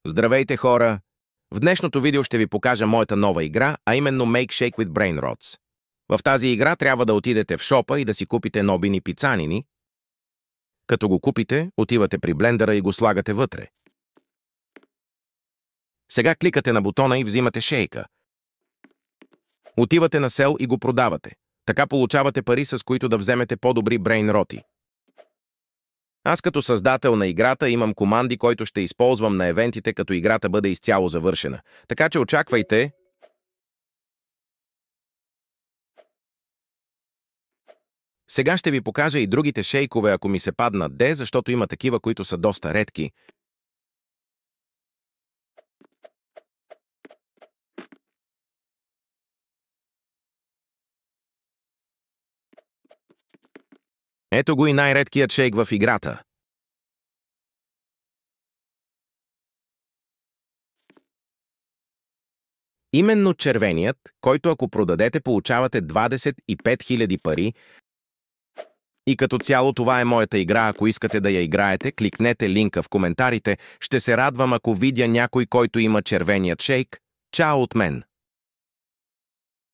Здравейте, хора! В днешното видео ще ви покажа моята нова игра, а именно Make Shake with Brain Rots. В тази игра трябва да отидете в шопа и да си купите нобини пицанини. Като го купите, отивате при блендера и го слагате вътре. Сега кликате на бутона и взимате шейка. Отивате на сел и го продавате. Така получавате пари, с които да вземете по-добри брейн роти. Аз като създател на играта имам команди, които ще използвам на евентите, като играта бъде изцяло завършена. Така че очаквайте. Сега ще ви покажа и другите шейкове, ако ми се паднат де, защото има такива, които са доста редки. Ето го и най-редкият шейк в играта. Именно червеният, който ако продадете, получавате 25 000 пари. И като цяло това е моята игра. Ако искате да я играете, кликнете линка в коментарите. Ще се радвам, ако видя някой, който има червеният шейк. Чао от мен!